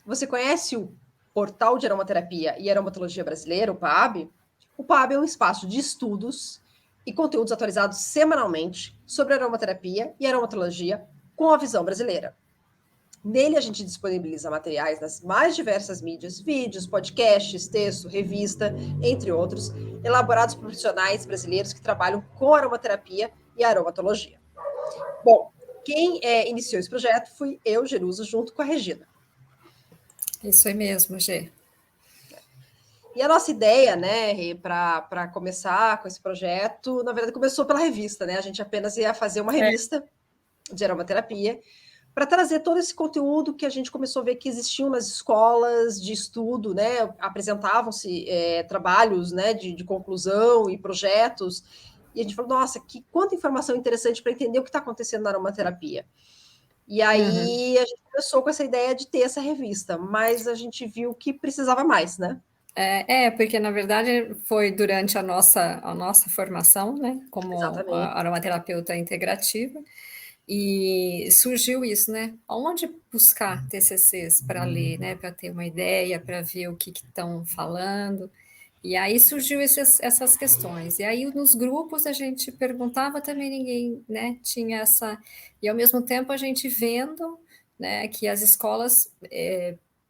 Você conhece o Portal de Aromaterapia e Aromatologia Brasileira, o PAAB? O PAAB é um espaço de estudos e conteúdos atualizados semanalmente sobre aromaterapia e aromatologia com a visão brasileira. Nele, a gente disponibiliza materiais nas mais diversas mídias, vídeos, podcasts, texto, revista, entre outros, elaborados por profissionais brasileiros que trabalham com aromaterapia e aromatologia. Bom, quem iniciou esse projeto fui eu, Jerusa, junto com a Regina. Isso aí mesmo, Gê. E a nossa ideia, né, para começar com esse projeto, na verdade, começou pela revista, né? A gente apenas ia fazer uma revista de aromaterapia para trazer todo esse conteúdo que a gente começou a ver que existiam nas escolas de estudo, né? Apresentavam-se trabalhos, né, de conclusão e projetos, e a gente falou, nossa, quanta informação interessante para entender o que está acontecendo na aromaterapia. E aí a gente começou com essa ideia de ter essa revista, mas a gente viu que precisava mais, né? Porque na verdade foi durante a nossa formação, né, como Exatamente. aromaterapeuta integrativa, e surgiu isso, né? Onde buscar TCCs para ler, né, para ter uma ideia, para ver o que estão falando. E aí surgiu essas questões. E aí nos grupos a gente perguntava também, ninguém, né, tinha essa. E ao mesmo tempo a gente vendo, né, que as escolas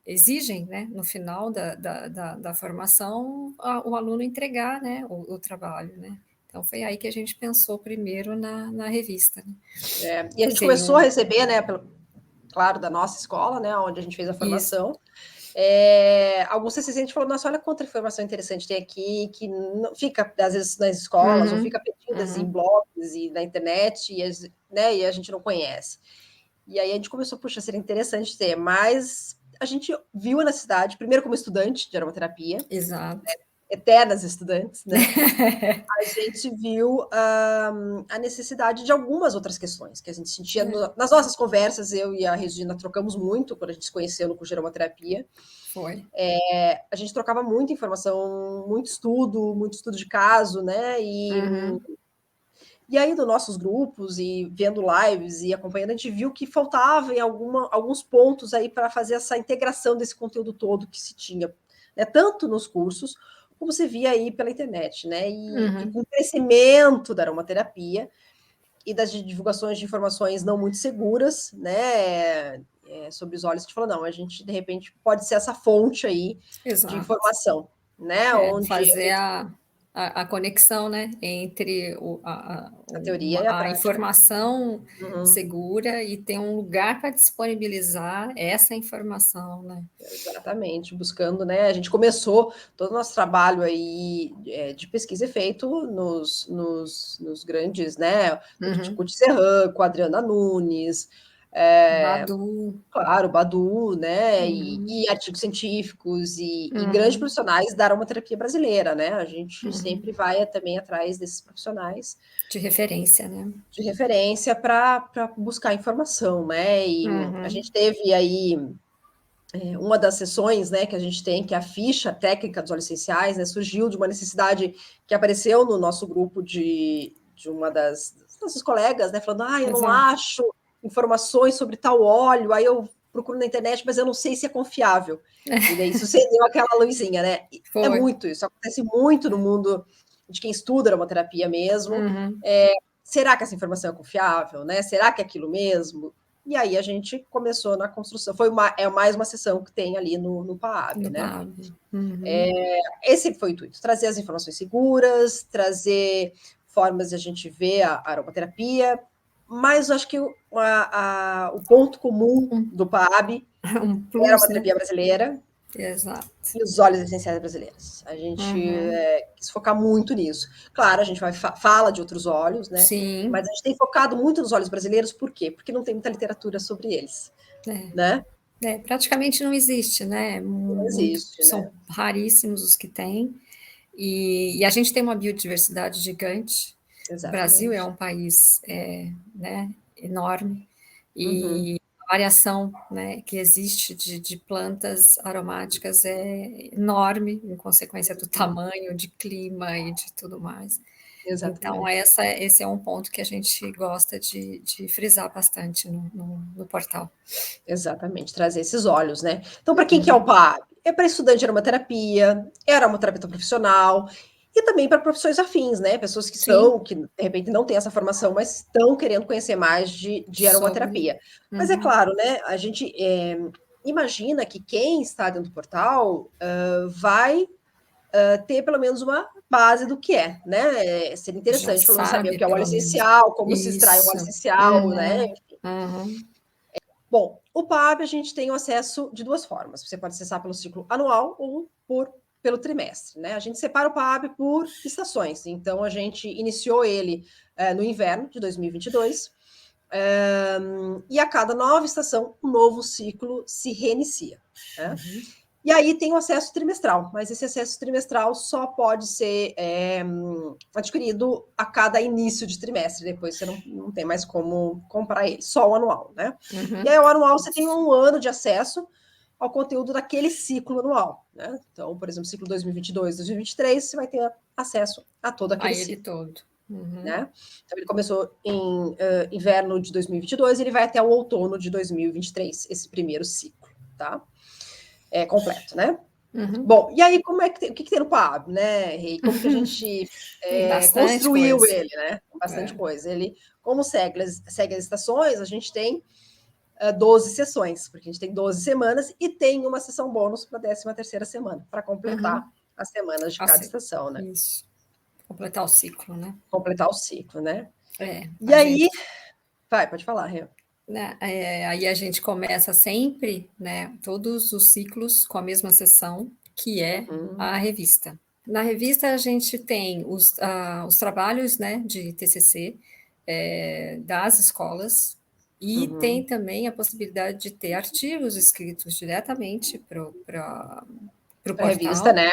exigem, né, no final da formação, o aluno entregar, né, o trabalho, né. Então foi aí que a gente pensou primeiro na revista. Né? E a gente começou a receber, né, claro, da nossa escola, né, onde a gente fez a formação. Isso. Alguns CCC a gente falou, nossa, olha quanta informação interessante tem aqui, que não fica, às vezes, nas escolas, ou fica perdidas em blogs e na internet, e a gente não conhece. E aí a gente começou, puxa, seria interessante ter, mas a gente viu a necessidade, primeiro como estudante de aromaterapia. Exato. Né, eternas estudantes, né? A gente viu a necessidade de algumas outras questões que a gente sentia nas nossas conversas. Eu e a Regina trocamos muito quando a gente se conheceu no curso de aromaterapia. Foi. A gente trocava muita informação, muito estudo de caso, né? E aí, nos nossos grupos e vendo lives e acompanhando, a gente viu que faltava em alguns pontos aí para fazer essa integração desse conteúdo todo que se tinha, né? Tanto nos cursos, como se via aí pela internet, né? E com o crescimento da aromaterapia e das divulgações de informações não muito seguras, né? Sobre os óleos, a gente falou, não, a gente, de repente, pode ser essa fonte aí de informação, né? Onde fazer a conexão, né, entre a teoria e a prática. Informação segura e ter um lugar para disponibilizar essa informação, né? Exatamente, buscando, né? A gente começou todo o nosso trabalho aí de pesquisa feito nos grandes, né? Curti Serran, com a Adriana Nunes, Badu. Claro, Badu, né? E artigos científicos e grandes profissionais da aromaterapia brasileira, né? A gente sempre vai também atrás desses profissionais. De referência, né? De referência para buscar informação, né? E a gente teve aí uma das sessões, né, que a gente tem, que é a ficha técnica dos óleos essenciais, né, surgiu de uma necessidade que apareceu no nosso grupo de uma das nossas colegas, né, falando, eu não acho informações sobre tal óleo, aí eu procuro na internet, mas eu não sei se é confiável. E daí isso acendeu aquela luzinha, né? É muito isso, acontece muito no mundo de quem estuda aromaterapia mesmo. Será que essa informação é confiável, né? Será que é aquilo mesmo? E aí a gente começou na construção. É mais uma sessão que tem ali no PAAB, né? PAAB. Esse foi o intuito, trazer as informações seguras, trazer formas de a gente ver a aromaterapia, mas eu acho que o ponto comum do PAAB era a aromaterapia brasileira. Exato. E os óleos essenciais brasileiros. A gente quis focar muito nisso. Claro, a gente fala de outros óleos, né? Sim. Mas a gente tem focado muito nos óleos brasileiros, por quê? Porque não tem muita literatura sobre eles, né? Praticamente não existe, né? Não existe, são raríssimos os que tem. E a gente tem uma biodiversidade gigante. Exatamente. O Brasil é um país né, enorme. E a variação, né, que existe de plantas aromáticas é enorme, em consequência do tamanho, de clima e de tudo mais. Então, esse é um ponto que a gente gosta de frisar bastante no portal. Exatamente, trazer esses olhos, né? Então, para quem que é o PAB? É para estudante de aromaterapia, é aromaterapeuta profissional, e também para profissões afins, né? Pessoas que estão, que de repente não têm essa formação, mas estão querendo conhecer mais de aromaterapia. Mas é claro, né? A gente imagina que quem está dentro do portal vai ter pelo menos uma base do que é, né? Seria interessante pelo menos saber o que é o óleo essencial, como se extrai um óleo essencial, né? Enfim. Bom, o PAB a gente tem o acesso de duas formas. Você pode acessar pelo ciclo anual ou pelo trimestre, né? A gente separa o PAB por estações. Então, a gente iniciou ele no inverno de 2022 e a cada nova estação, um novo ciclo se reinicia, né? E aí tem o acesso trimestral, mas esse acesso trimestral só pode ser adquirido a cada início de trimestre, depois você não tem mais como comprar ele, só o anual, né? E aí o anual você tem um ano de acesso ao conteúdo daquele ciclo anual, né? Então, por exemplo, ciclo 2022, 2023, você vai ter acesso a todo aquele ciclo. Ele todo. Né? Então, ele começou em inverno de 2022 e ele vai até o outono de 2023, esse primeiro ciclo, tá? Completo, né? Bom, e aí como é que o que tem no PAB, né, Rei? Como que a gente construiu coisa. Ele, né? Bastante coisa. Ele, como segue as estações, a gente tem 12 sessões, porque a gente tem 12 semanas e tem uma sessão bônus para a 13ª semana, para completar as semanas de cada estação, né? Isso. Completar o ciclo, né? Completar o ciclo, né? E aí... pode falar, Rê. Aí a gente começa sempre, né, todos os ciclos com a mesma sessão, que é a revista. Na revista a gente tem os trabalhos, né, de TCC das escolas e tem também a possibilidade de ter artigos escritos diretamente para o portal. Revista, né?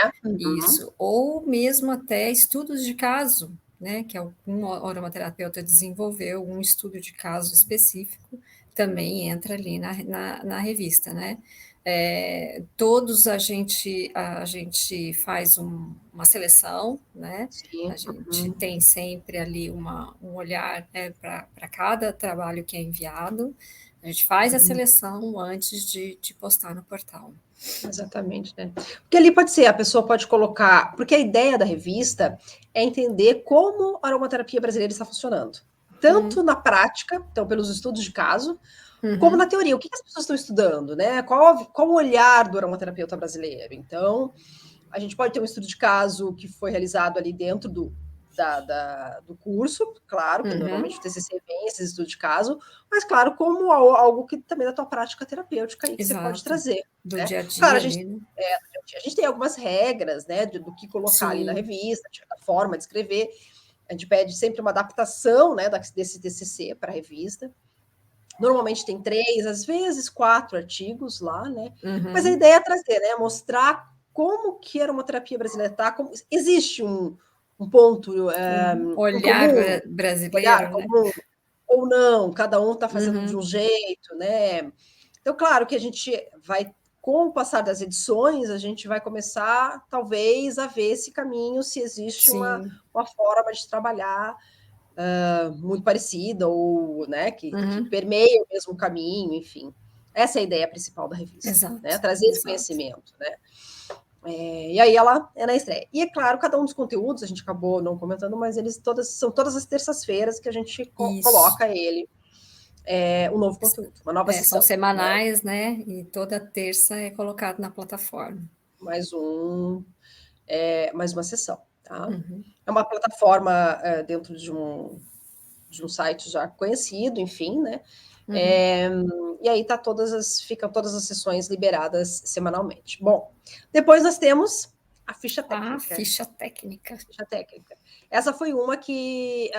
Isso, ou mesmo até estudos de caso, né, que algum aromaterapeuta desenvolveu, um estudo de caso específico, também entra ali na revista, né? Todos a gente faz uma seleção, né? Sim. A gente tem sempre ali um olhar, né, para cada trabalho que é enviado. A gente faz a seleção antes de postar no portal. Exatamente, né? Porque ali pode ser, a pessoa pode colocar, porque a ideia da revista é entender como a aromaterapia brasileira está funcionando. Tanto na prática, então pelos estudos de caso, como na teoria. O que as pessoas estão estudando, né? Qual o olhar do aromaterapeuta brasileiro? Então, a gente pode ter um estudo de caso que foi realizado ali dentro do curso, claro, que normalmente o TCC vem esses estudos de caso, mas claro, como algo que também é da tua prática terapêutica aí que você pode trazer. Do dia a dia. Claro, a gente tem algumas regras, né, do que colocar ali na revista, da forma de escrever. A gente pede sempre uma adaptação, né, desse TCC para a revista. Normalmente tem 3, às vezes 4 artigos lá, né? Mas a ideia é trazer, né? Mostrar como que a aromaterapia brasileira está. Existe um ponto olhar comum, brasileiro, olhar comum, ou não, cada um está fazendo de um jeito, né? Então, claro que a gente vai, com o passar das edições, a gente vai começar, talvez, a ver esse caminho, se existe uma forma de trabalhar muito parecida, ou né, que permeia o mesmo caminho, enfim. Essa é a ideia principal da revista, né? Trazer esse conhecimento, né? E aí ela é na estreia. E é claro, cada um dos conteúdos, a gente acabou não comentando, mas eles são todas as terças-feiras que a gente coloca ele, um novo conteúdo, uma nova sessão. São semanais, né? E toda terça é colocado na plataforma. Mais uma sessão, tá? É uma plataforma dentro de um site já conhecido, enfim, né? E aí ficam todas as sessões liberadas semanalmente. Bom, depois nós temos a ficha técnica. Ficha técnica. Essa foi uma que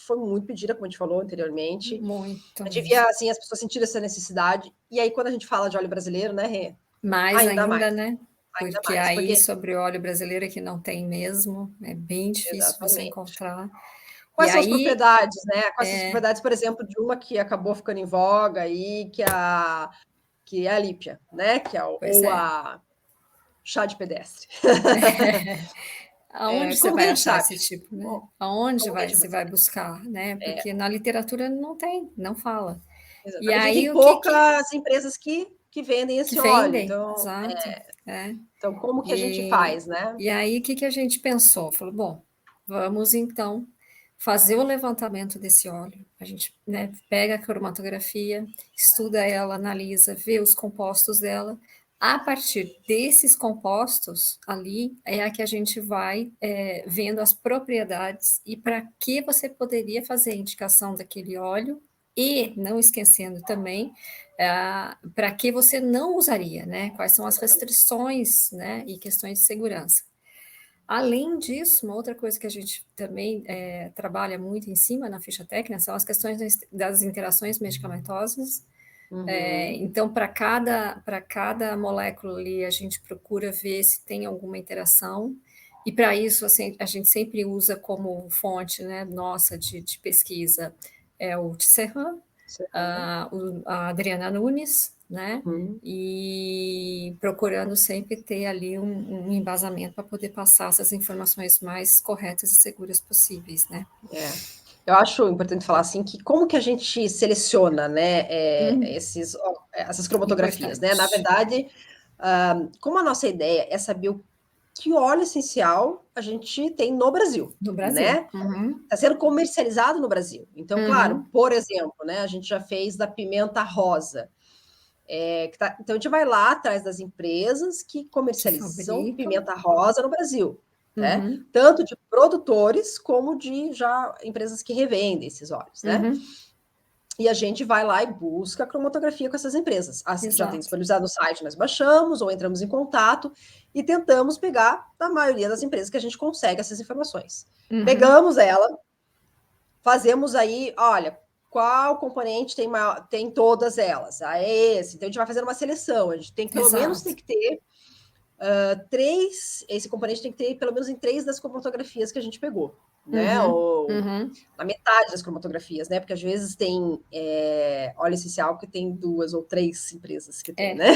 foi muito pedida, como a gente falou anteriormente. Muito. A gente via, assim, as pessoas sentiram essa necessidade. E aí, quando a gente fala de óleo brasileiro, né, Rê? Ainda mais, né? Porque sobre óleo brasileiro que não tem mesmo, é bem difícil você encontrar. Quais são as propriedades, né? Quais são as propriedades, por exemplo, de uma que acabou ficando em voga aí, que é a Lípia, né? Que é a chá de pedestre. Aonde você Como que a vai gente achar sabe? esse tipo, né? Como Aonde como que a gente você vai vai saber? buscar, né? É, Porque na literatura não tem, não fala. E exatamente. E aí tem o que que, poucas empresas que vendem que esse óleo, vendem? então, Exato. É. então como que a gente E, faz, né? e aí, o que, que a gente pensou? Falou, bom, vamos então fazer o levantamento desse óleo. A gente, né, pega a cromatografia, estuda ela, analisa, vê os compostos dela. A partir desses compostos ali é a que a gente vai vendo as propriedades e para que você poderia fazer a indicação daquele óleo e não esquecendo também para que você não usaria, né? Quais são as Exatamente. restrições, né? E questões de segurança. Além disso, uma outra coisa que a gente também trabalha muito em cima na ficha técnica são as questões das interações medicamentosas. Uhum. Então, para cada molécula ali, a gente procura ver se tem alguma interação. E para isso, assim, a gente sempre usa como fonte, né, nossa de pesquisa o Tisserand, Uhum. a Adriana Nunes, né? Uhum. E procurando sempre ter ali um embasamento para poder passar essas informações mais corretas e seguras possíveis, né? É. Eu acho importante falar assim que como que a gente seleciona, né, essas cromatografias, né? Na Importante. verdade, como a nossa ideia é saber que óleo essencial a gente tem no Brasil, No Brasil. né? Uhum. Está sendo comercializado no Brasil. Então, claro, Uhum. por exemplo, né, a gente já fez da pimenta rosa. Então, a gente vai lá atrás das empresas que Que comercializam fabricam. pimenta rosa no Brasil, né? Uhum. Tanto de produtores como de já empresas que revendem esses óleos, né? Uhum. E a gente vai lá e busca a cromatografia com essas empresas. As que já tem Exato. disponibilizado no site, nós baixamos ou entramos em contato e tentamos pegar da maioria das empresas que a gente consegue essas informações. Uhum. Pegamos ela, fazemos aí, olha, qual componente tem todas elas? Ah, é esse. Então a gente vai fazendo uma seleção. A gente tem pelo menos Exato. tem que ter três. Esse componente tem que ter pelo menos em três das cromatografias que a gente pegou, né? Uhum. Ou Uhum. na metade das cromatografias, né? Porque às vezes tem óleo essencial que tem duas ou três empresas que tem, É, né?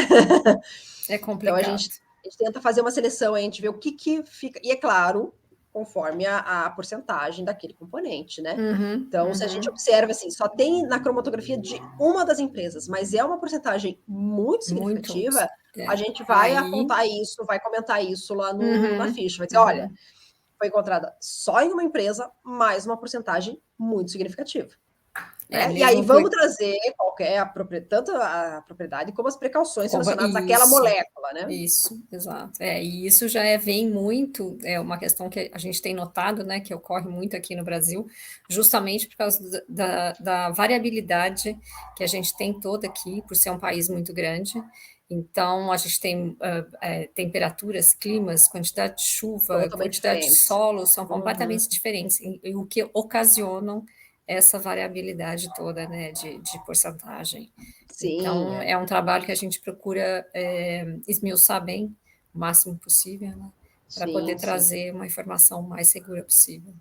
é Então complicado. a gente tenta fazer uma seleção, a gente vê o que fica. E é claro, conforme a porcentagem daquele componente, né? Uhum. Então, se a gente Uhum. observa assim, só tem na cromatografia de uma das empresas, mas é uma porcentagem muito Muito. significativa, a É. gente vai Aí. apontar isso, vai comentar isso lá na Uhum. ficha. Vai dizer, olha, Uhum. foi encontrada só em uma empresa, mais uma porcentagem muito significativa. É Né? E aí mesmo vamos por trazer tanto a propriedade como as precauções relacionadas àquela isso. molécula, né? Isso, exato. E isso já vem muito, é uma questão que a gente tem notado, né, que ocorre muito aqui no Brasil, justamente por causa da variabilidade que a gente tem toda aqui, por ser um país muito grande. Então, a gente tem temperaturas, climas, quantidade de chuva, Totalmente quantidade de diferentes. solo são Uhum. completamente diferentes, e o que ocasionam essa variabilidade toda, né, de porcentagem. Sim, Então, é um trabalho que a gente procura esmiuçar bem, o máximo possível, né, para poder sim, sim, trazer uma informação mais segura possível.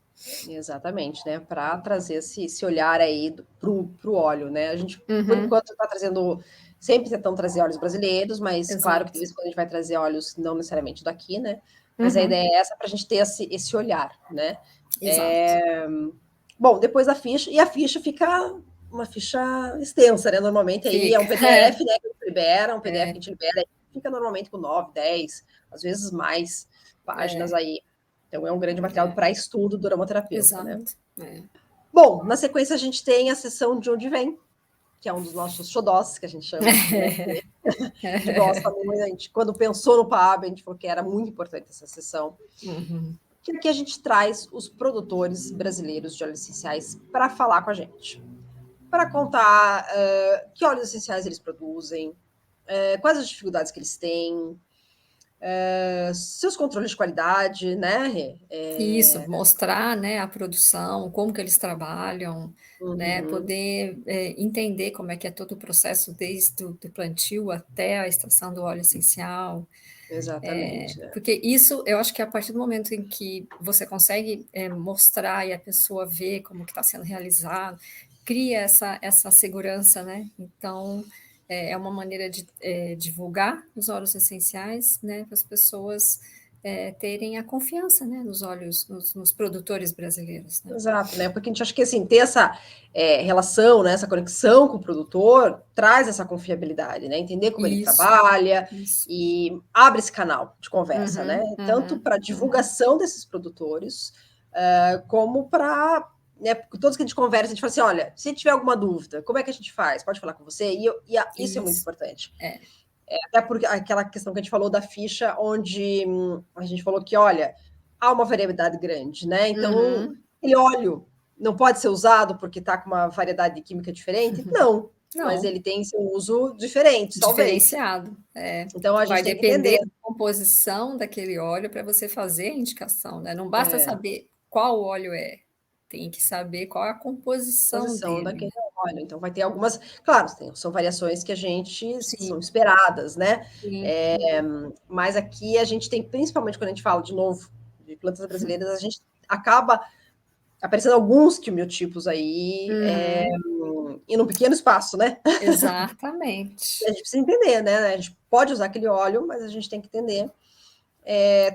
exatamente, né? Para trazer esse olhar aí pro óleo, né? A gente, por Uhum, enquanto, está trazendo, sempre tentando trazer óleos brasileiros, mas claro que de exato. vez em quando a gente vai trazer óleos não necessariamente daqui, né? Mas a Uhum, ideia é essa para a gente ter esse olhar, né? exato. Bom, depois da ficha, e a ficha fica uma ficha extensa, né? Normalmente aí é um Fica. PDF, né? Que a gente libera, um PDF que a gente libera, fica normalmente com 9, 10, às vezes mais páginas aí. Então é um grande material para estudo do aromaterapeuta, né? Exato. Bom, na sequência a gente tem a sessão de onde vem, que é um dos nossos xodós, que a gente chama, né? Que a gente gosta muito, a gente, quando pensou no PAB, a gente falou que era muito importante essa sessão. Uhum. Que aqui a gente traz os produtores brasileiros de óleos essenciais para falar com a gente. Para contar que óleos essenciais eles produzem, quais as dificuldades que eles têm, seus controles de qualidade, né? Isso, mostrar, né, a produção, como que eles trabalham, né, Uhum, poder entender como é que é todo o processo desde o do plantio até a extração do óleo essencial. exatamente. Porque isso, eu acho que a partir do momento em que você consegue mostrar e a pessoa vê como que está sendo realizado, cria essa segurança, né? Então, é uma maneira de divulgar os óleos essenciais, né, para as pessoas terem a confiança, né, nos olhos, nos produtores brasileiros. Né? Exato, né? Porque a gente acha que assim, ter essa relação, né, essa conexão com o produtor traz essa confiabilidade, né? Entender como ele trabalha e abre esse canal de conversa, né? Tanto para divulgação desses produtores, como para, né, todos que a gente conversa, a gente fala assim: olha, se tiver alguma dúvida, como é que a gente faz? Pode falar com você, isso é muito importante. Até porque aquela questão que a gente falou da ficha, onde a gente falou que, olha, há uma variedade grande, né? Então, aquele óleo não pode ser usado porque está com uma variedade de química diferente? Não, mas ele tem seu uso diferente, talvez. Diferenciado. Então, a gente vai tem que depender entender da composição daquele óleo para você fazer a indicação, né? Não basta saber qual óleo é, tem que saber qual é a composição dele. Daquele óleo. Então, vai ter algumas... Claro, são variações que a gente... são esperadas, né? Mas aqui a gente tem, principalmente quando a gente fala, de novo, de plantas brasileiras, a gente acaba aparecendo alguns quimiotipos aí, em um pequeno espaço, né? Exatamente. A gente precisa entender, né? A gente pode usar aquele óleo, mas a gente tem que entender,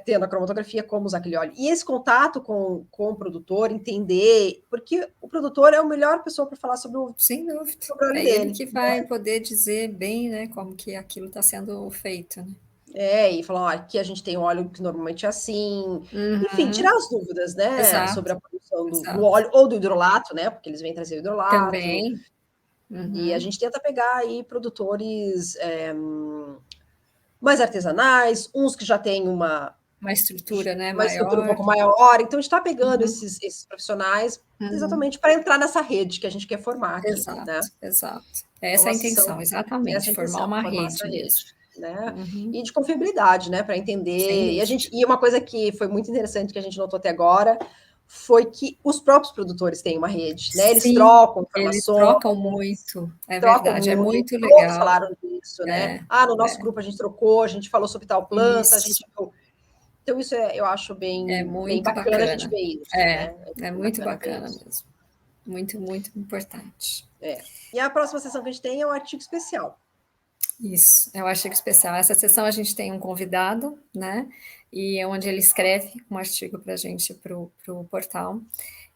tendo a cromatografia, como usar aquele óleo. E esse contato com o produtor, entender, porque o produtor é a melhor pessoa para falar sobre o Sem dúvida. sobre o óleo dele. Ele que vai poder dizer bem, né, como que aquilo está sendo feito, né? E falar, ó, aqui a gente tem óleo que normalmente é assim. Enfim, tirar as dúvidas, né? Sobre a produção do óleo ou do hidrolato, né? Porque eles vêm trazer o hidrolato. Também. E a gente tenta pegar aí produtores mais artesanais, uns que já têm uma estrutura, né, uma estrutura um pouco maior. Então, a gente está pegando esses profissionais exatamente para entrar nessa rede que a gente quer formar aqui. Exato. Essa é a intenção, exatamente, formar uma rede mesmo. Né? E de confiabilidade, né? Para entender. E uma coisa que foi muito interessante que a gente notou até agora foi que os próprios produtores têm uma rede, né? Eles trocam informações. Eles trocam muito, verdade, é muito legal. Todos falaram disso, né? No nosso grupo a gente trocou, a gente falou sobre tal planta, a gente... Então, isso eu acho bem bacana a gente ver isso. É muito bacana mesmo. Muito, muito importante. E a próxima sessão que a gente tem é o artigo especial. Isso, é o artigo especial. Essa sessão a gente tem um convidado, né? E é onde ele escreve um artigo para a gente, para o portal.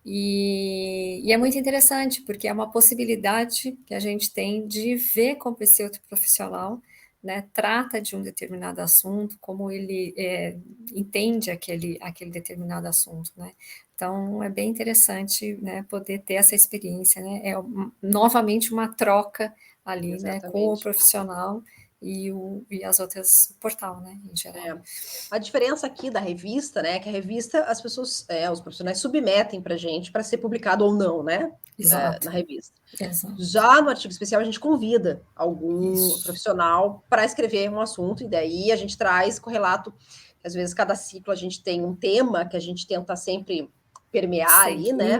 E é muito interessante, porque é uma possibilidade que a gente tem de ver como esse outro profissional, né, trata de um determinado assunto, como ele entende aquele determinado assunto, né? Então, é bem interessante, né, poder ter essa experiência, né? É novamente uma troca ali, né, com o profissional e as outras, o portal, né, em geral. A diferença aqui da revista, né, é que a revista, as pessoas, os profissionais submetem para a gente para ser publicado ou não, né, na revista. Já no artigo especial, a gente convida algum profissional para escrever um assunto, e daí a gente traz correlato, às vezes cada ciclo a gente tem um tema que a gente tenta sempre permear ali, né?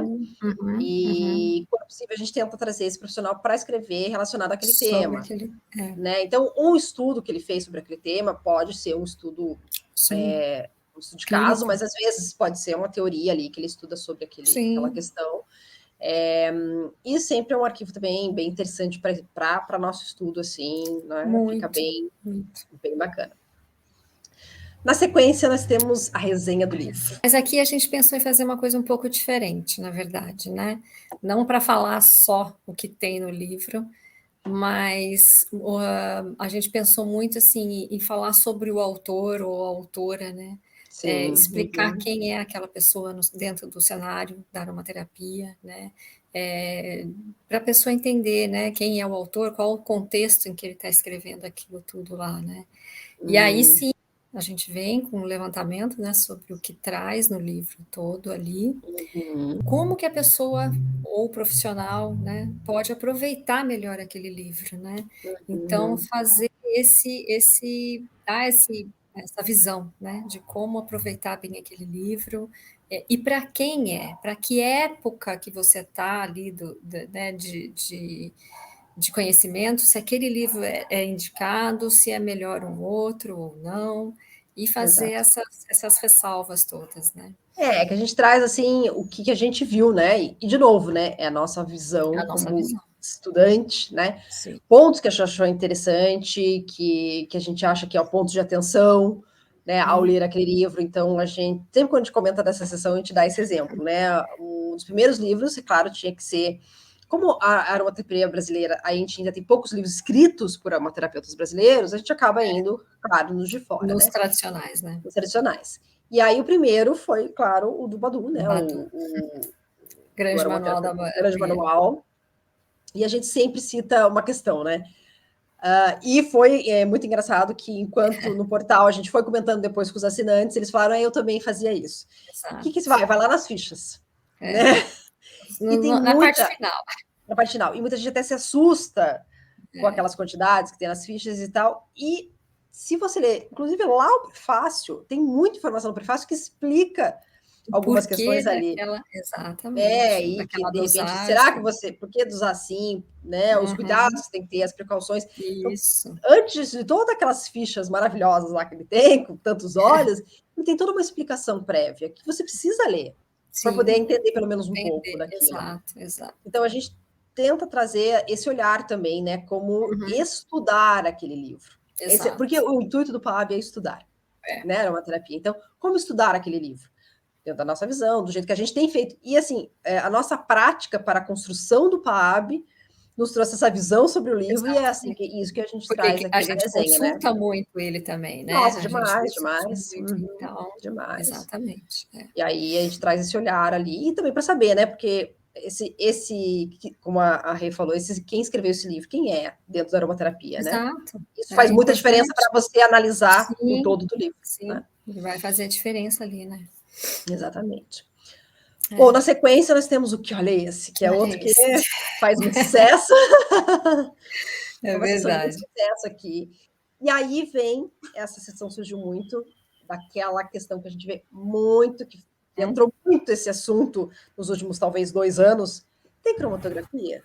E, quando possível, a gente tenta trazer esse profissional para escrever relacionado àquele tema. Né? Então, um estudo que ele fez sobre aquele tema pode ser um estudo, um estudo de caso, mas às vezes pode ser uma teoria ali que ele estuda sobre aquela questão. E sempre é um arquivo também bem interessante para nosso estudo, assim, né? Fica bem bacana. Na sequência, nós temos a resenha do livro. Mas aqui a gente pensou em fazer uma coisa um pouco diferente, na verdade, né? Não para falar só o que tem no livro, mas a gente pensou muito assim em falar sobre o autor ou a autora, né? Explicar quem é aquela pessoa dentro do cenário da aromaterapia, né? Para a pessoa entender, né, quem é o autor, qual o contexto em que ele está escrevendo aquilo tudo lá, né? E aí sim, a gente vem com um levantamento, né, sobre o que traz no livro todo ali, como que a pessoa ou o profissional, né, pode aproveitar melhor aquele livro, né? Então, fazer essa visão, né, de como aproveitar bem aquele livro, e para quem para que época que você está ali né, de conhecimento, se aquele livro é indicado, se é melhor um outro ou não, e fazer essas ressalvas todas, né? Que a gente traz, assim, o que a gente viu, né? E de novo, né? É a nossa visão estudante, né? Pontos que a gente achou interessante, que a gente acha que é o ponto de atenção, né, ao ler aquele livro. Então, a gente, sempre quando a gente comenta dessa sessão, a gente dá esse exemplo, né? Um dos primeiros livros, é claro, tinha que ser... Como a aromaterapia brasileira, a gente ainda tem poucos livros escritos por aromaterapeutas brasileiros, a gente acaba indo, claro, nos de fora, Nos né? tradicionais, né? Nos tradicionais. E aí, o primeiro foi, claro, o do Badu, né? Badu. O Grande manual da grande manual. E a gente sempre cita uma questão, né? E foi muito engraçado que, enquanto no portal a gente foi comentando depois com os assinantes, eles falaram, eu também fazia isso. O que você vai? Vai lá nas fichas, né? E tem na muita... parte final. Na parte final. E muita gente até se assusta com aquelas quantidades que tem nas fichas e tal. E se você ler, inclusive lá o prefácio, tem muita informação no prefácio que explica algumas questões ali. Exatamente. E que, de repente, dosagem. será que você... Por que usar assim? Né? Os cuidados que tem que ter, as precauções. Isso. Então, antes de todas aquelas fichas maravilhosas lá que ele tem, com tantos olhos, ele tem toda uma explicação prévia que você precisa ler para poder entender pelo menos um pouco daquilo. Exato. Então, a gente tenta trazer esse olhar também, né? Como estudar aquele livro. Porque o intuito do PAAB é estudar, né? É uma terapia. Então, como estudar aquele livro? Dentro da nossa visão, do jeito que a gente tem feito. E, assim, a nossa prática para a construção do PAAB nos trouxe essa visão sobre o livro. Exatamente. E é assim, isso que a gente traz aqui a gente desenho, consulta muito ele também, né? Nossa, demais. Então, demais. Exatamente. E aí a gente traz esse olhar ali, e também para saber, né? Porque como a Rê falou, quem escreveu esse livro, quem é dentro da aromaterapia, né? Exato. Isso faz muita diferença para você analisar o todo do livro. Sim, né? Vai fazer a diferença ali, né? Exatamente. Bom, na sequência nós temos o Que Olha Esse, que é outro que faz muito sucesso. É verdade. Muito sucesso aqui. E aí essa sessão surgiu muito daquela questão que a gente vê muito, que entrou muito esse assunto nos últimos, talvez, 2 anos. Tem cromatografia?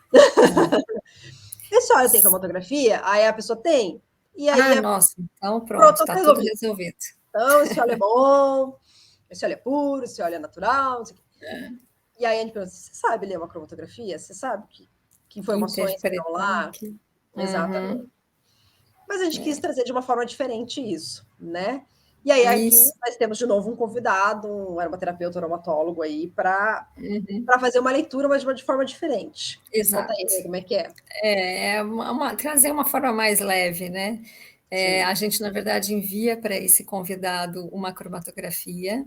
Esse óleo tem cromatografia? Aí a pessoa tem. E aí nossa, então pronto, está tudo resolvido. Então, esse óleo é bom, esse óleo é puro, esse óleo é natural, não sei o quê. E aí a gente pergunta, você sabe ler uma cromatografia? Você sabe que informações estão lá? Exatamente. Mas a gente quis trazer de uma forma diferente isso, né? E aí aqui nós temos de novo um convidado, um aromaterapeuta, aromatólogo aí, para fazer uma leitura, mas de forma diferente. Exato. Conta aí, como é que é? Trazer uma forma mais leve, né? A gente, na verdade, envia para esse convidado uma cromatografia,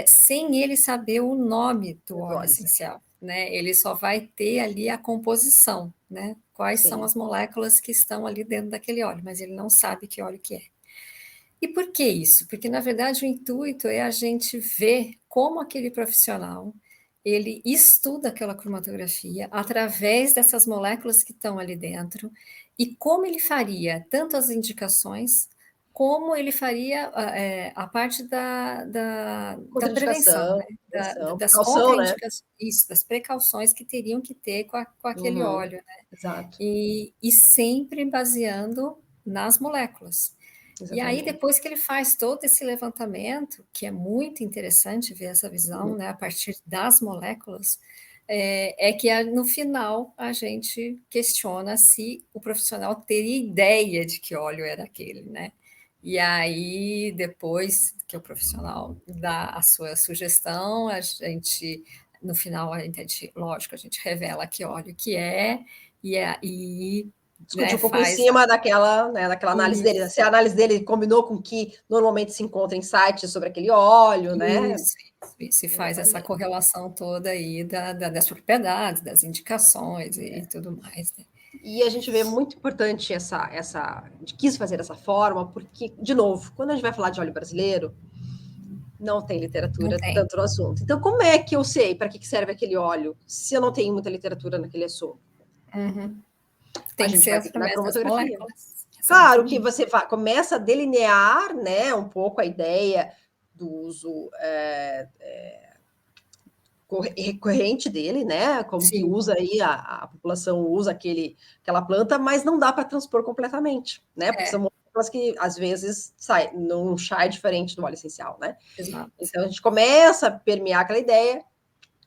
sem ele saber o nome do óleo essencial, né? Ele só vai ter ali a composição, né? Quais são as moléculas que estão ali dentro daquele óleo, mas ele não sabe que óleo que é. E por que isso? Porque, na verdade, o intuito é a gente ver como aquele profissional ele estuda aquela cromatografia através dessas moléculas que estão ali dentro e como ele faria tanto as indicações como ele faria a parte da prevenção, né? Das contraindicações, das precauções que teriam que ter com aquele óleo, né? Exato. E sempre baseando nas moléculas. Exatamente. E aí, depois que ele faz todo esse levantamento, que é muito interessante ver essa visão, né, a partir das moléculas, que no final a gente questiona se o profissional teria ideia de que óleo era aquele, né? E aí, depois que o profissional dá a sua sugestão, a gente, no final, lógico, a gente revela que óleo que é, e aí discutir um pouco em cima daquela análise dele. Se a análise dele combinou com o que normalmente se encontra em sites sobre aquele óleo, né? Isso, se faz essa correlação toda aí das propriedades, das indicações e tudo mais, né? E a gente vê muito importante quis fazer dessa forma, porque, de novo, quando a gente vai falar de óleo brasileiro, não tem literatura tanto no assunto. Então, como é que eu sei para que serve aquele óleo, se eu não tenho muita literatura naquele assunto? Tem que ser através das moléculas. Claro que você começa a delinear, né, um pouco a ideia do uso recorrente dele, né? Como que usa aí, a população usa aquela planta, mas não dá para transpor completamente, né? Porque são moléculas que, às vezes, saem num chá diferente do óleo essencial, né? Exato. Então, a gente começa a permear aquela ideia,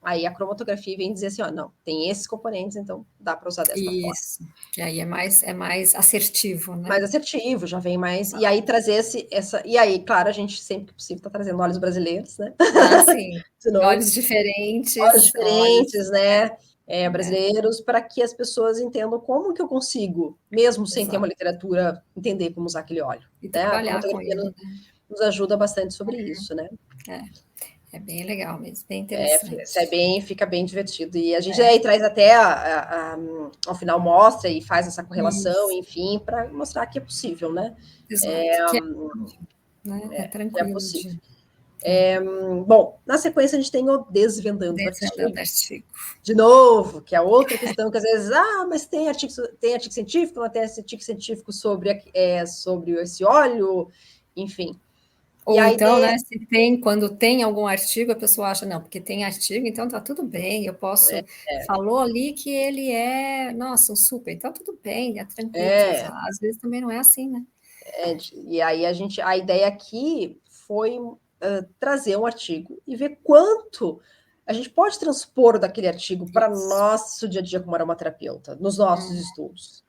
Aí a cromatografia vem dizer assim, ó, não, tem esses componentes, então dá para usar dessa forma. Isso, que aí é mais assertivo, né? Mais assertivo, já vem mais. Exato. E aí trazer essa. E aí, claro, a gente sempre que possível está trazendo óleos brasileiros, né? Ah, sim. Senão, Olhos diferentes. óleos diferentes, né? É. Brasileiros, para que as pessoas entendam como que eu consigo, mesmo sem ter uma literatura, entender como usar aquele óleo. E Né? A trabalhar com cromatografia ele, né? nos ajuda bastante sobre isso, né? É bem legal mesmo, bem interessante. Fica bem divertido. E a gente aí traz até ao final mostra e faz essa correlação, Isso. enfim, para mostrar que é possível, né? Exato. Que é Que é tranquilo possível. de Bom, na sequência a gente tem o desvendando o desvendando artigo. artigo. De novo, que é outra questão que às vezes, mas tem artigo científico, não tem artigo científico sobre esse óleo, enfim. Ou então, né, quando tem algum artigo, a pessoa acha, não, porque tem artigo, então tá tudo bem, eu posso... Falou ali que ele nossa, um super, então tudo bem, é tranquilo de usar. Às vezes também não é assim, né? E aí a ideia aqui foi trazer um artigo e ver quanto a gente pode transpor daquele artigo para nosso dia a dia como aromaterapeuta, nos nossos estudos.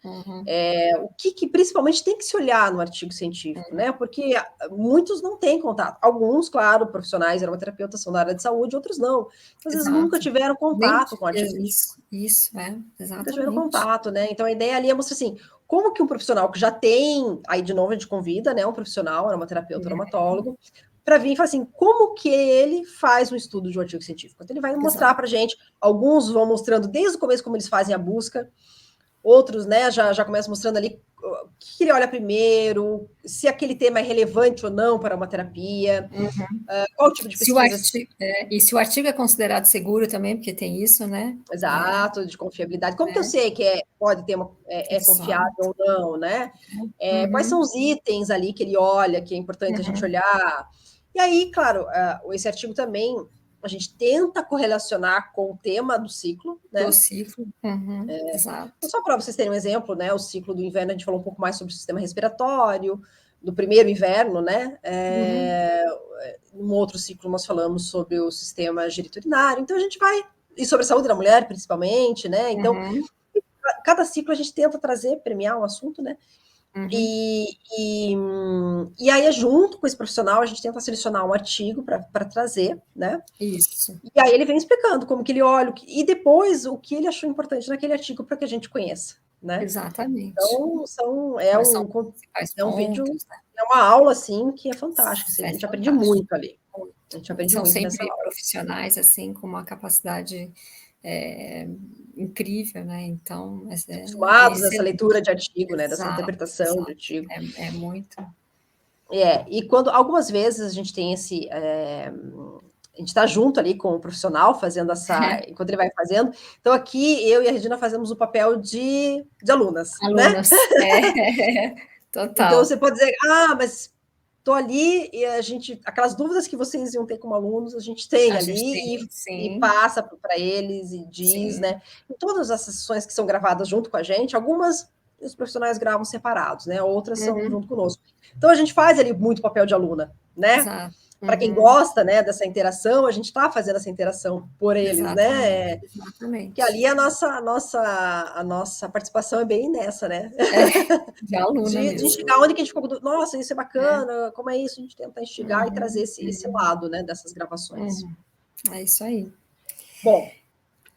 O que principalmente tem que se olhar no artigo científico, né? Porque muitos não têm contato. Alguns, claro, profissionais aromaterapeutas são da área de saúde, outros não. Às vezes nunca tiveram contato com o artigo científico. Isso, exatamente. Nunca tiveram contato, né? Então a ideia ali é mostrar assim, como que um profissional que já tem, aí de novo a gente convida, né, um profissional, aromaterapeuta, aromatólogo, para vir e falar assim, como que ele faz um estudo de um artigo científico. Então ele vai mostrar para a gente, alguns vão mostrando desde o começo como eles fazem a busca, outros, né, já começam mostrando ali o que ele olha primeiro, se aquele tema é relevante ou não para uma terapia, qual tipo de pesquisa... E se o artigo é considerado seguro também, porque tem isso, né? Exato, de confiabilidade. Como que eu sei que pode ter confiável ou não, né? Quais são os itens ali que ele olha, que é importante a gente olhar? E aí, claro, esse artigo também a gente tenta correlacionar com o tema do ciclo, né? Do ciclo, exato. Então, só para vocês terem um exemplo, né? O ciclo do inverno, a gente falou um pouco mais sobre o sistema respiratório, do primeiro inverno, né? No outro ciclo nós falamos sobre o sistema geniturinário. Então a gente vai... E sobre a saúde da mulher, principalmente, né? Então, cada ciclo a gente tenta trazer, premiar um assunto, né? E aí, junto com esse profissional, a gente tenta selecionar um artigo para trazer, né? Isso. E aí ele vem explicando como que ele olha, e depois o que ele achou importante naquele artigo para que a gente conheça, né? Exatamente. Então, é um vídeo, né? é uma aula, assim, que é fantástica. Assim, a gente aprende muito ali. A gente aprende muito nessa sempre aula. profissionais, assim, com uma capacidade incrível, né? Então, Acostumados a essa leitura de artigo, né? Dessa interpretação de artigo. É muito. E quando algumas vezes a gente tem esse... a gente está junto ali com o profissional fazendo enquanto ele vai fazendo. Então, aqui, eu e a Regina fazemos o papel de alunas, Alunas, né? Total. Então, você pode dizer, mas estou ali e aquelas dúvidas que vocês iam ter como alunos, a gente tem e passa para eles e diz, né? Em todas as sessões que são gravadas junto com a gente, algumas os profissionais gravam separados, né? Outras são junto conosco. Então, a gente faz ali muito papel de aluna, né? Exato. Para quem gosta, né, dessa interação, a gente está fazendo essa interação por eles, né? Exatamente. Que ali a nossa participação é bem nessa, né? De aluna de instigar onde que a gente ficou, nossa, isso é bacana, como é isso? A gente tenta instigar e trazer esse lado, né, dessas gravações. É isso aí. Bom.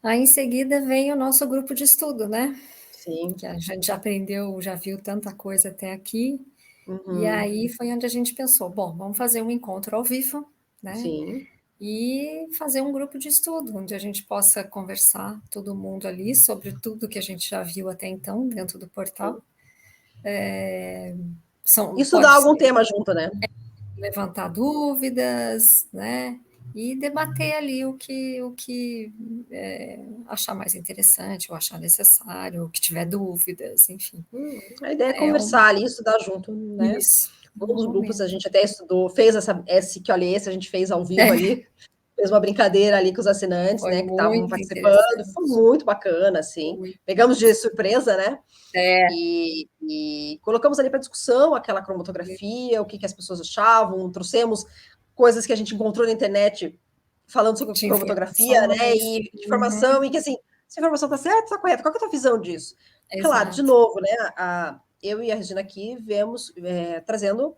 Aí, em seguida, vem o nosso grupo de estudo, né? Sim. Que a gente já aprendeu, já viu tanta coisa até aqui. E aí foi onde a gente pensou, bom, vamos fazer um encontro ao vivo, né? Sim. E fazer um grupo de estudo, onde a gente possa conversar, todo mundo ali, sobre tudo que a gente já viu até então, dentro do portal. Estudar algum tema junto, né? Levantar dúvidas, né? E debater ali o que achar mais interessante, ou achar necessário, ou que tiver dúvidas, enfim. A ideia é conversar ali, estudar junto, né? Isso. Um dos grupos a gente até estudou, fez esse a gente fez ao vivo ali, fez uma brincadeira ali com os assinantes, né, que estavam participando, foi muito bacana, assim. Pegamos de surpresa, né? E colocamos ali para discussão aquela cromatografia, o que as pessoas achavam, trouxemos coisas que a gente encontrou na internet falando sobre cromatografia, né? E de informação, e que assim, se a informação está certa, está correta. Qual que é a tua visão disso? Exato. Claro, de novo, né? Eu e a Regina aqui vemos trazendo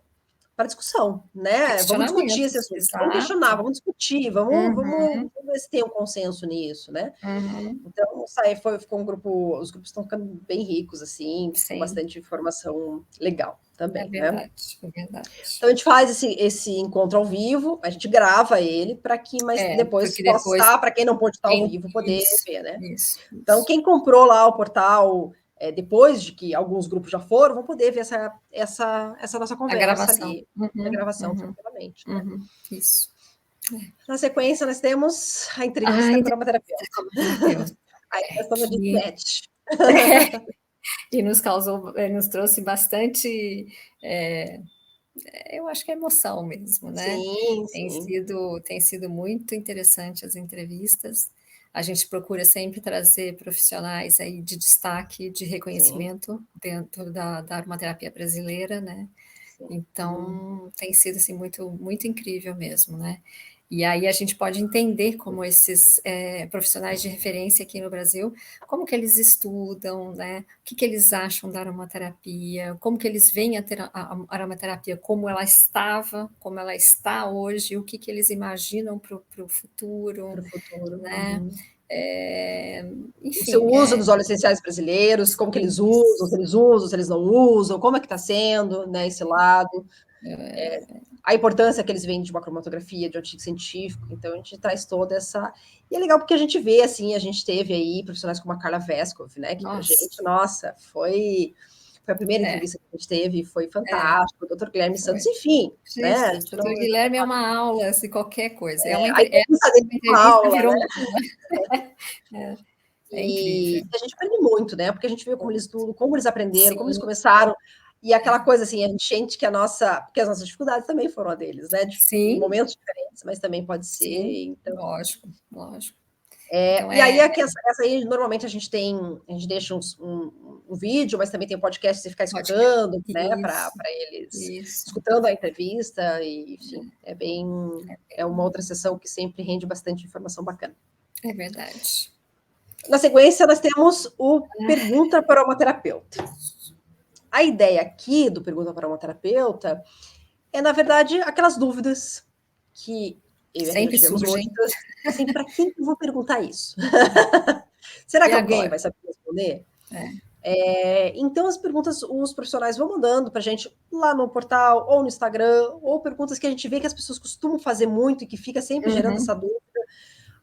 para discussão, né? Vamos discutir esse assunto, vamos questionar, vamos discutir, vamos ver se tem um consenso nisso, né? Então, ficou um grupo, os grupos estão ficando bem ricos, assim, com bastante informação legal também, verdade, né? É verdade. Então, a gente faz esse encontro ao vivo, a gente grava ele, para que depois postar, para quem não pode estar ao vivo, poder ver, né? Isso. Então, quem comprou lá o portal, depois de que alguns grupos já foram, vão poder ver essa nossa conversa ali. A gravação, tranquilamente. Né? Isso. Na sequência, nós temos a entrevista com a aromaterapeuta. Aí nós estamos de match. E nos trouxe bastante, eu acho que é emoção mesmo, né? Sim. Tem sido muito interessante as entrevistas. A gente procura sempre trazer profissionais aí de destaque, de reconhecimento dentro da aromaterapia brasileira, né? Então, tem sido assim, muito, muito incrível mesmo, né? E aí a gente pode entender como esses profissionais de referência aqui no Brasil, como que eles estudam, né? O que eles acham da aromaterapia, como que eles veem a aromaterapia como ela estava, como ela está hoje, o que eles imaginam para o futuro. Para o futuro. Né? Enfim, o seu uso dos óleos essenciais brasileiros, como que eles usam, se eles não usam, como é que está sendo, né, esse lado. A importância que eles veem de uma cromatografia, de um artigo científico. Então, a gente traz toda essa... E é legal porque a gente vê, assim, a gente teve aí profissionais como a Carla Veskov, né, que pra gente, foi a primeira entrevista que a gente teve, foi fantástico, o Dr. Guilherme Santos, enfim. Né? O Dr. Guilherme é uma aula, assim, qualquer coisa. A entrevista dele é uma aula, virou né? E a gente aprende muito, né? Porque a gente viu como eles aprenderam, como eles começaram. E aquela coisa assim, a gente sente que porque as nossas dificuldades também foram a deles, né? Em momentos diferentes, mas também pode ser. Então... Lógico. Então, e aí, essa aí, normalmente a gente deixa um vídeo, mas também tem um podcast você ficar escutando, né? Para eles escutando a entrevista, e enfim, é uma outra sessão que sempre rende bastante informação bacana. É verdade. Na sequência, nós temos o Pergunta para uma Terapeuta. A ideia aqui do Pergunta para uma Terapeuta é, na verdade, aquelas dúvidas que eu e a gente tivemos muitas. Assim, para quem eu vou perguntar isso? Será que alguém vai saber responder? Então, as perguntas, os profissionais vão mandando para a gente lá no portal, ou no Instagram, ou perguntas que a gente vê que as pessoas costumam fazer muito e que fica sempre gerando essa dúvida.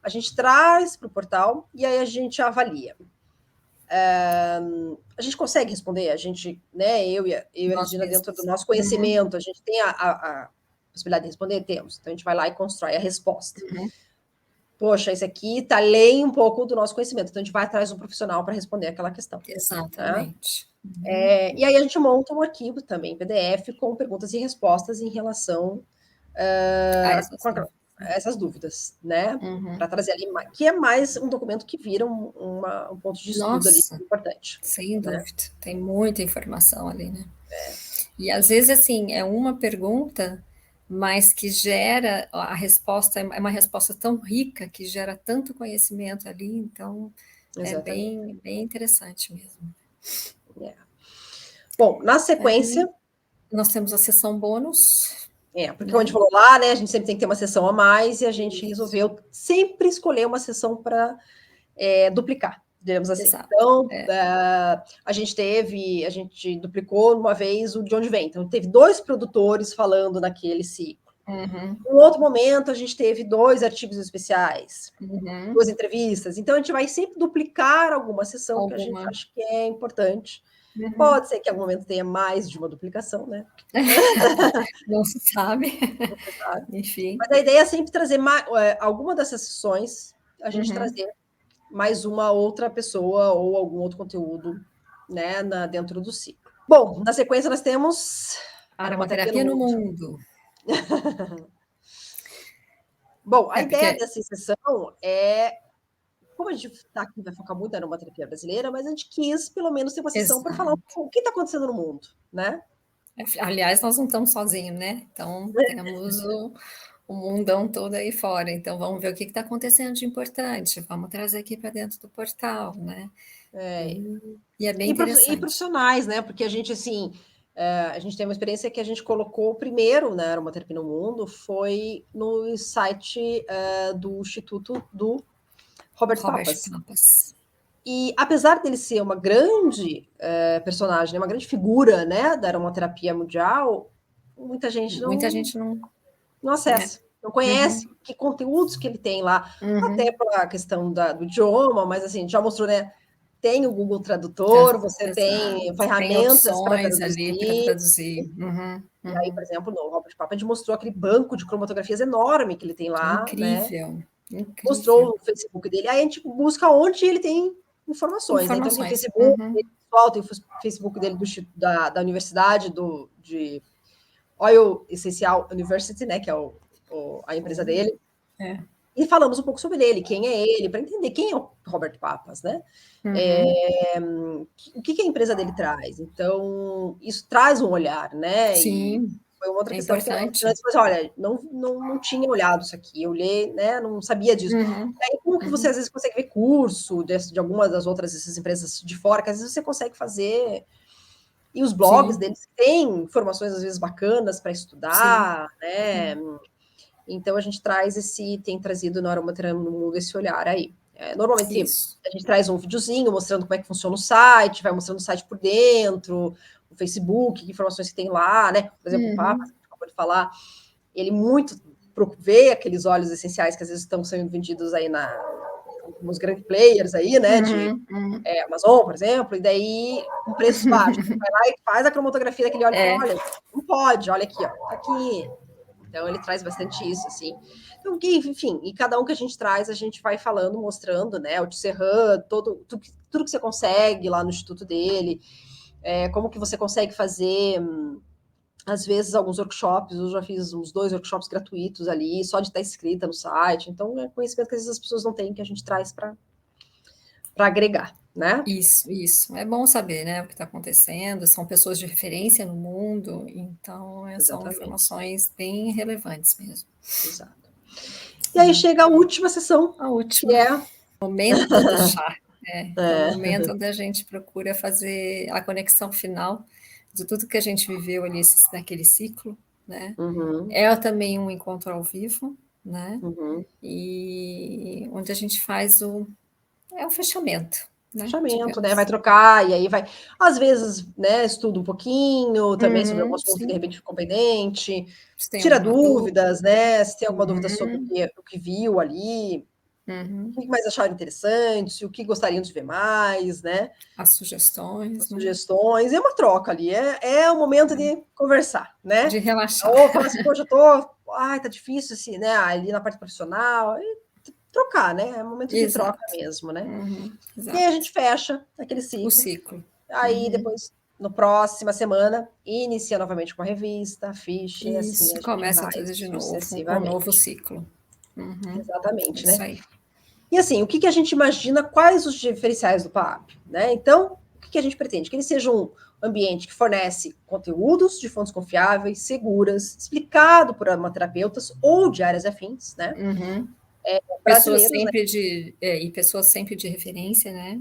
A gente traz para o portal e aí a gente avalia. A gente consegue responder, a gente, né, eu e a Regina, dentro do nosso conhecimento, a gente tem a possibilidade de responder? Temos. Então, a gente vai lá e constrói a resposta. Poxa, esse aqui está além um pouco do nosso conhecimento. Então, a gente vai atrás de um profissional para responder aquela questão. Exatamente. E aí, a gente monta um arquivo também, PDF, com perguntas e respostas em relação essas dúvidas, né? Para trazer ali, que é mais um documento que vira um ponto de estudo ali importante. Sem dúvida. Tem muita informação ali, né? E às vezes, assim, é uma pergunta, mas que gera a resposta, é uma resposta tão rica que gera tanto conhecimento ali, então é bem interessante mesmo. Bom, na sequência... nós temos a sessão bônus. Porque como a gente falou lá, né, a gente sempre tem que ter uma sessão a mais, e a gente resolveu sempre escolher uma sessão para duplicar, digamos assim. Então, a gente duplicou uma vez o De Onde Vem. Então, teve 2 produtores falando naquele ciclo. Em outro momento, a gente teve 2 artigos especiais, 2 entrevistas. Então, a gente vai sempre duplicar alguma sessão que a gente acha que é importante. Pode ser que em algum momento tenha mais de uma duplicação, né? Não se sabe. Enfim. Mas a ideia é sempre trazer alguma dessas sessões, a gente trazer mais uma outra pessoa ou algum outro conteúdo, né, dentro do ciclo. Bom, na sequência nós temos Aromaterapia no Mundo. Bom, a ideia dessa sessão é, como a gente está aqui, vai focar muito na aromaterapia brasileira, mas a gente quis, pelo menos, ter uma sessão para falar o que está acontecendo no mundo, né? Aliás, nós não estamos sozinhos, né? Então, temos o mundão todo aí fora. Então, vamos ver o que está acontecendo de importante, vamos trazer aqui para dentro do portal, né? E é bem interessante. E profissionais, né? Porque a gente, assim, a gente tem uma experiência que a gente colocou primeiro, né, Aromaterapia no Mundo, foi no site do Instituto do Robert Pappas. E apesar dele ser uma grande personagem, né, uma grande figura, né, da aromaterapia mundial, muita gente não acessa, não conhece que conteúdos que ele tem lá, até pela questão do idioma, mas assim, já mostrou, né? Tem o Google Tradutor, você tem ferramentas para traduzir. E aí, por exemplo, no Robert Papa, a gente mostrou aquele banco de cromatografias enorme que ele tem lá, incrível, né? Incrível. Mostrou o Facebook dele. Aí a gente busca onde ele tem informações. Né? Então tem Facebook, pessoal, tem o Facebook dele da Universidade de Oil Essencial University, né? Que é a empresa dele. E falamos um pouco sobre ele, quem é ele, para entender quem é o Robert Pappas, né? O que a empresa dele traz. Então, isso traz um olhar, né? Sim, e foi uma outra questão importante. que eu falei, olha, não tinha olhado isso aqui, eu olhei, né? Não sabia disso. Aí, como que você às vezes consegue ver curso de algumas das outras essas empresas de fora, que às vezes você consegue fazer. E os blogs deles têm informações, às vezes, bacanas para estudar, né? Então, a gente tem trazido no Aromaterapia no Mundo esse olhar aí. Normalmente, a gente traz um videozinho mostrando como é que funciona o site, vai mostrando o site por dentro, o Facebook, que informações que tem lá, né? Por exemplo, o Papa, que a gente acabou de falar, ele muito vê aqueles óleos essenciais que às vezes estão sendo vendidos aí nos grandes players aí, né? De Amazon, por exemplo, e daí com preços baixos. Você vai lá e faz a cromatografia daquele óleo e fala, olha, não pode, olha aqui, ó, tá aqui. Então, ele traz bastante isso, assim. Então, enfim, e cada um que a gente traz, a gente vai falando, mostrando, né? O Tisserand, tudo que você consegue lá no instituto dele, como que você consegue fazer, às vezes, alguns workshops. Eu já fiz uns 2 workshops gratuitos ali, só de estar inscrita no site. Então, é conhecimento que às vezes as pessoas não têm, que a gente traz para agregar, né? Isso. É bom saber, né, o que está acontecendo. São pessoas de referência no mundo, então são informações bem relevantes mesmo. Exato. E aí chega a última sessão, que é o momento do chá. É o momento onde a gente procura fazer a conexão final de tudo que a gente viveu ali naquele ciclo, né? É também um encontro ao vivo, né? E onde a gente faz o fechamento. Fechamento, né? Vai trocar, e aí vai. Às vezes, né, estuda um pouquinho também sobre algum assunto que de repente ficou pendente, tira dúvidas, né? Se tem alguma dúvida sobre o que viu ali, o que mais acharam interessante, o que gostariam de ver mais, né? As sugestões. Sugestões, é uma troca ali, é o momento de conversar, né? De relaxar. Ou falar assim, poxa, tá difícil assim, né? Ali na parte profissional, trocar, né? É um momento de troca mesmo, né? E aí a gente fecha aquele ciclo. O ciclo. Aí depois, na próxima semana, inicia novamente com a revista, a ficha, e assim a gente começa vai tudo de novo, sucessivamente. um novo ciclo. Exatamente, né? Isso aí. E assim, o que a gente imagina, quais os diferenciais do PAP, né? Então, o que a gente pretende? Que ele seja um ambiente que fornece conteúdos de fontes confiáveis, seguras, explicado por aromaterapeutas ou de áreas afins, né? Pessoas sempre e pessoas sempre de referência, né?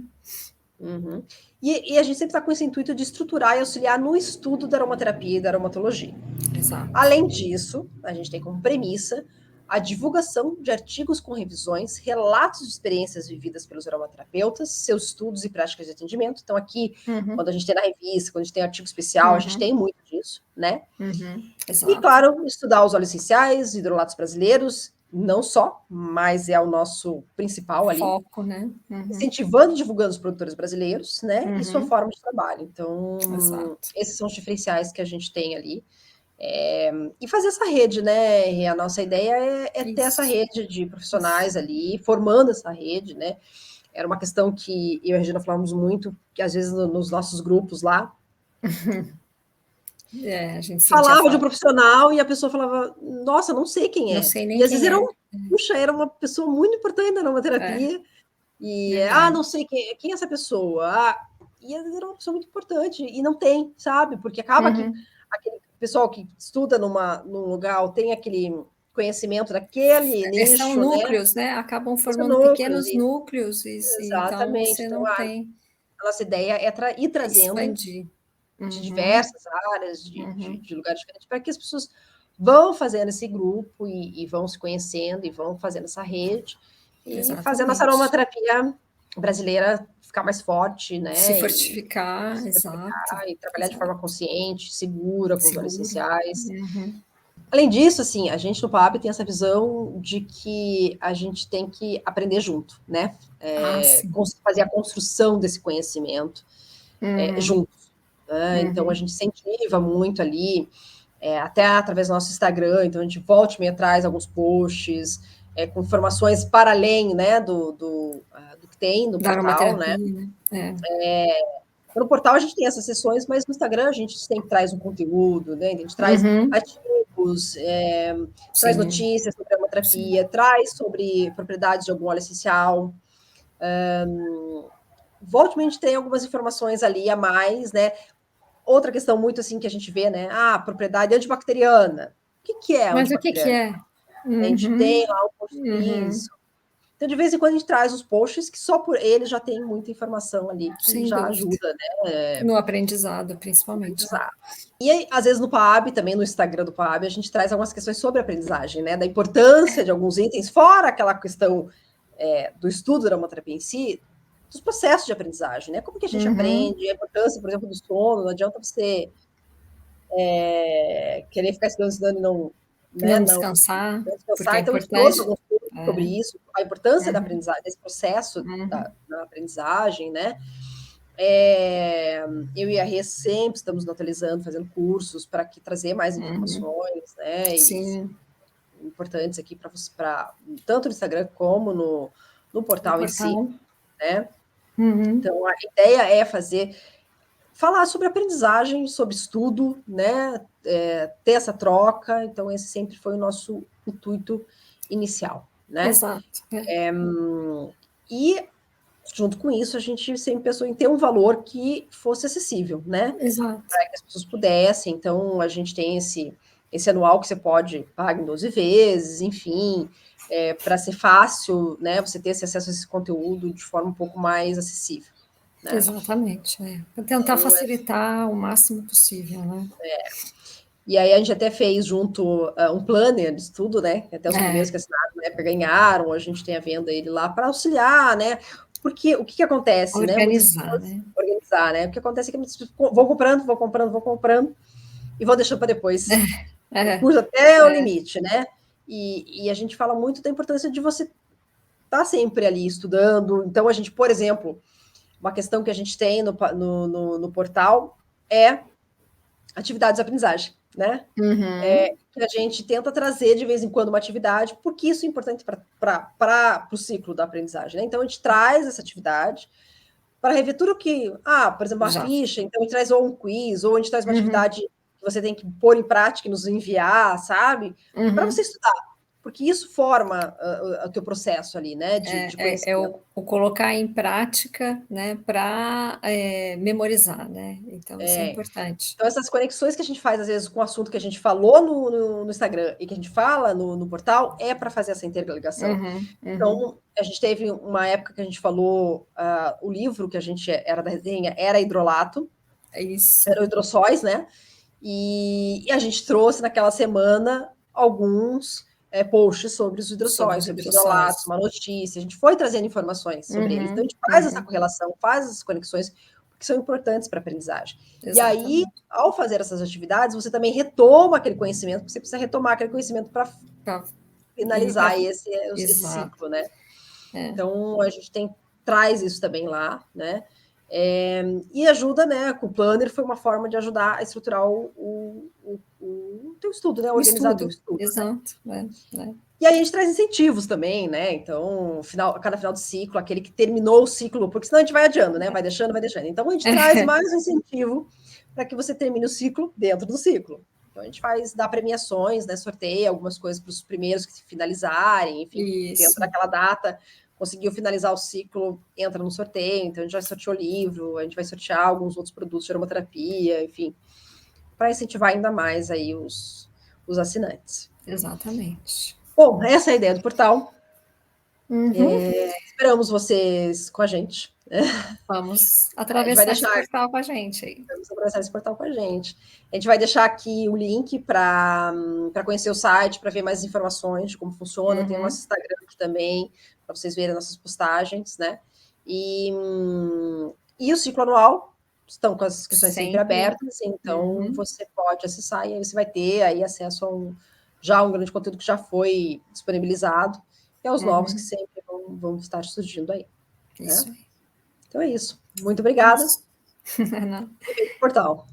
E a gente sempre está com esse intuito de estruturar e auxiliar no estudo da aromaterapia e da aromatologia. Exato. Além disso, a gente tem como premissa a divulgação de artigos com revisões, relatos de experiências vividas pelos aromaterapeutas, seus estudos e práticas de atendimento. Então, aqui, quando a gente tem na revista, quando a gente tem artigo especial, a gente tem muito disso, né? E, claro, estudar os óleos essenciais, hidrolatos brasileiros, não só, mas é o nosso principal ali. Foco, né? Incentivando e divulgando os produtores brasileiros, né? E sua forma de trabalho. Então, esses são os diferenciais que a gente tem ali. E fazer essa rede, né? E a nossa ideia é ter essa rede de profissionais ali, formando essa rede, né? Era uma questão que eu e a Regina falávamos muito, que às vezes nos nossos grupos lá, a gente falava de um profissional e a pessoa falava, nossa, não sei quem é. Não sei nem e às vezes é. era uma pessoa muito importante na aromaterapia. E, não sei quem é essa pessoa. E às vezes era uma pessoa muito importante. E não tem, sabe? Porque acaba que aquele pessoal que estuda num lugar, tem conhecimento daquele nicho, são núcleos, né? Acabam São formando núcleos, pequenos núcleos, então exatamente. você Então, não tem a nossa ideia é ir trazendo expandir. de diversas áreas, Uhum. de lugares diferentes, para que as pessoas vão fazendo esse grupo e vão se conhecendo e vão fazendo essa rede e fazendo essa Exatamente. aromaterapia brasileira ficar mais forte, né? Se E fortificar, se exato. fortificar e trabalhar de forma consciente, segura com os óleos Seguro. essenciais. Uhum. Além disso, assim, a gente no PAB tem essa visão de que a gente tem que aprender junto, né? Sim. Fazer a construção desse conhecimento juntos. Né? Então, a gente incentiva muito ali, até através do nosso Instagram, então a gente volta e meia traz alguns posts com informações para além, né, do que tem no Da portal, né? aromaterapia, né? No portal a gente tem essas sessões, mas no Instagram a gente sempre traz um conteúdo, né? A gente traz artigos, traz notícias sobre a aromaterapia, traz sobre propriedades de algum óleo essencial. Volte, a gente tem algumas informações ali a mais, né? Outra questão muito assim que a gente vê, né? Propriedade antibacteriana. O que é Mas o que antibacteriana? é? A gente tem lá um post isso. Então, de vez em quando, a gente traz os posts que só por ele já tem muita informação ali que Sem já dúvida. ajuda, né? No aprendizado, principalmente. E aí, às vezes, no PAB, também no Instagram do PAB, a gente traz algumas questões sobre aprendizagem, né? Da importância de alguns itens, fora aquela questão do estudo da aromaterapia em si, dos processos de aprendizagem, né? Como que a gente aprende, a importância, por exemplo, do sono, não adianta você querer ficar estudando e não, né, Não não descansar, porque descansar. é Então, a gente trouxe importante. alguns pontos sobre isso, a importância da aprendizagem, desse processo da aprendizagem, né? Eu e a Rê sempre estamos atualizando, fazendo cursos para trazer mais informações, né? Sim. E importantes aqui para tanto no Instagram como no portal em si, né? Então, a ideia é falar sobre aprendizagem, sobre estudo, né? Ter essa troca. Então, esse sempre foi o nosso intuito inicial, né? Exato. E junto com isso, a gente sempre pensou em ter um valor que fosse acessível, né? Exato. Para que as pessoas pudessem. Então, a gente tem esse anual que você pode pagar em 12 vezes, enfim, para ser fácil, né? Você ter esse acesso a esse conteúdo de forma um pouco mais acessível. Né? Exatamente. Para tentar facilitar o máximo possível, né? E aí a gente até fez junto um planner de estudo, né? Até os primeiros que assinaram na época ganharam, a gente tem a venda dele lá para auxiliar, né? Porque o que acontece, né? Organizar, né? Organizar, né? O que acontece é que muitas pessoas vão comprando e vão deixando para depois. O curso até o limite, né? E a gente fala muito da importância de você estar sempre ali estudando. Então, a gente, por exemplo, uma questão que a gente tem no portal é atividades de aprendizagem, né? Que a gente tenta trazer de vez em quando uma atividade, porque isso é importante para o ciclo da aprendizagem, né? Então, a gente traz essa atividade para rever tudo que, por exemplo, uma ficha, então a gente traz ou um quiz, ou a gente traz uma atividade que você tem que pôr em prática e nos enviar, sabe? Para você estudar. Porque isso forma o teu processo ali, né? De conhecimento. O colocar em prática, né? Para memorizar, né? Então, isso é importante. Então, essas conexões que a gente faz, às vezes, com o assunto que a gente falou no Instagram e que a gente fala no portal, é para fazer essa interligação. Então, a gente teve uma época que a gente falou, o livro que a gente era da resenha era hidrolato, era o hidrossóis, né? E a gente trouxe naquela semana alguns posts sobre os hidrossóis, sobre os hidrolatos, uma notícia, a gente foi trazendo informações sobre eles. Então, a gente faz essa correlação, faz essas conexões, que são importantes para a aprendizagem. Exatamente. E aí, ao fazer essas atividades, você também retoma aquele conhecimento, porque você precisa retomar aquele conhecimento para finalizar esse ciclo, né? Então, a gente traz isso também lá, né? E ajuda, né? Com o planner foi uma forma de ajudar a estruturar o teu estudo, né? Organizar o teu estudo. Exato. Né? E aí a gente traz incentivos também, né? Então, cada final de ciclo, aquele que terminou o ciclo, porque senão a gente vai adiando, né? Vai deixando. Então, a gente traz mais um incentivo para que você termine o ciclo dentro do ciclo. Então, a gente dá premiações, né? Sorteia algumas coisas para os primeiros que se finalizarem, enfim, dentro daquela data, conseguiu finalizar o ciclo, entra no sorteio. Então, a gente já sorteou livro, a gente vai sortear alguns outros produtos de aromaterapia, enfim, para incentivar ainda mais aí os assinantes. Exatamente. Bom, essa é a ideia do portal. Uhum. Esperamos vocês com a gente. Vamos A gente vai atravessar esse deixar, portal com a gente aí. vamos atravessar esse portal com a gente. A gente vai deixar aqui o link para conhecer o site, para ver mais informações de como funciona. Tem o nosso Instagram aqui também, para vocês verem nossas postagens, né? E o ciclo anual estão com as inscrições sempre abertas, então você pode acessar e aí você vai ter aí acesso a um grande conteúdo que já foi disponibilizado e aos novos que sempre vão estar surgindo aí. Isso Né? aí. Então é isso. Muito obrigada. Portal.